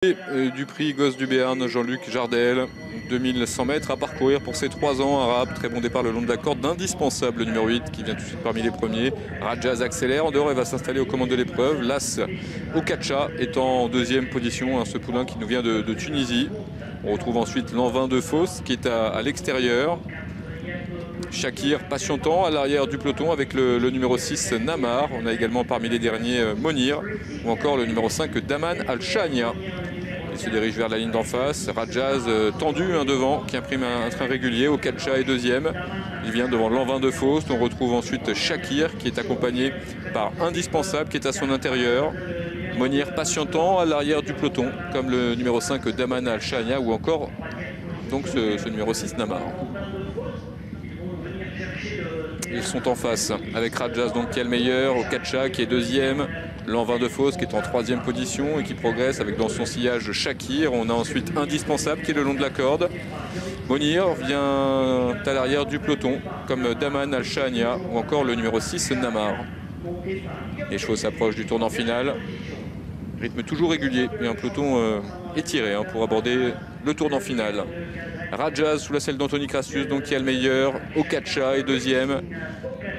Du prix Gosse du Béarn, Jean-Luc Jardel, 2100 mètres à parcourir pour ses 3 ans. Arabe, très bon départ le long de la corde d'indispensable, le numéro 8 qui vient tout de suite parmi les premiers. Rajaz accélère, en dehors il va s'installer aux commandes de l'épreuve. Las Okacha est en deuxième position, ce poulain qui nous vient de Tunisie. On retrouve ensuite l'Envin de Fos qui est à l'extérieur. Shakir patientant à l'arrière du peloton avec le numéro 6 Namar. On a également parmi les derniers Monir ou encore le numéro 5 Daman Al-Shania. Il se dirige vers la ligne d'en face. Rajaz tendu devant qui imprime un train régulier. Okacha est deuxième. Il vient devant l'Envin de Faust. On retrouve ensuite Shakir qui est accompagné par Indispensable qui est à son intérieur. Monir patientant à l'arrière du peloton comme le numéro 5 Daman Al-Shania ou encore donc ce numéro 6 Namar. Ils sont en face avec Rajaz donc qui est le meilleur, Okacha qui est deuxième, l'Envin de Fos qui est en troisième position et qui progresse avec dans son sillage Shakir. On a ensuite Indispensable qui est le long de la corde. Monir vient à l'arrière du peloton comme Daman Al-Shania ou encore le numéro 6 Namar. Les chevaux s'approchent du tournant final. Rythme toujours régulier et un peloton étiré pour aborder le tournant final. Rajaz sous la selle d'Anthony Crastius donc qui est le meilleur, Okacha est deuxième.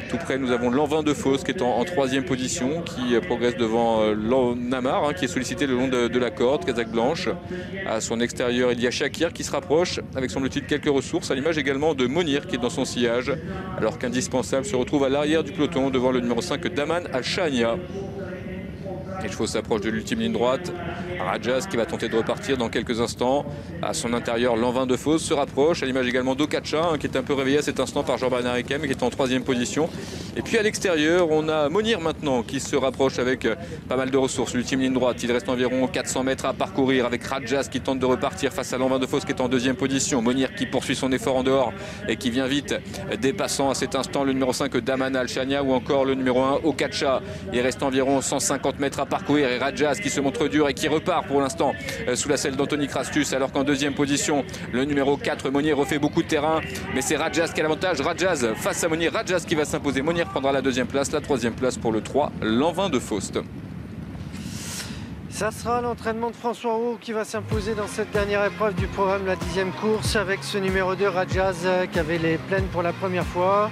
Tout près nous avons l'Envin de Fos qui est en troisième position, qui progresse devant Namar qui est sollicité le long de la corde, Casaque blanche. À son extérieur il y a Shakir qui se rapproche avec semble-t-il quelques ressources, à l'image également de Monir qui est dans son sillage, alors qu'Indispensable se retrouve à l'arrière du peloton devant le numéro 5 Daman Al-Shania. Les chevaux s'approchent de l'ultime ligne droite. Rajaz qui va tenter de repartir dans quelques instants. À son intérieur, l'Envin de Fos se rapproche. À l'image également d'Okacha qui est un peu réveillé à cet instant par Jean-Bernard Ekem qui est en troisième position. Et puis à l'extérieur, on a Monir maintenant qui se rapproche avec pas mal de ressources. L'ultime ligne droite, il reste environ 400 mètres à parcourir avec Rajaz qui tente de repartir face à l'Envin de Fos qui est en deuxième position. Monir qui poursuit son effort en dehors et qui vient vite, dépassant à cet instant le numéro 5 Daman Al-Shania ou encore le numéro 1 Okacha. Il reste environ 150 mètres à parcourir et Rajaz qui se montre dur et qui repart pour l'instant sous la selle d'Anthony Crastius, alors qu'en deuxième position le numéro 4 Monir refait beaucoup de terrain, mais c'est Rajaz qui a l'avantage. Rajaz face à Monir, Rajaz qui va s'imposer. Monir prendra la deuxième place, la troisième place pour le 3 l'Envin de Faust. Ça sera l'entraînement de François Roux qui va s'imposer dans cette dernière épreuve du programme, la 10e course, avec ce numéro 2 Rajaz qui avait les plaines pour la première fois.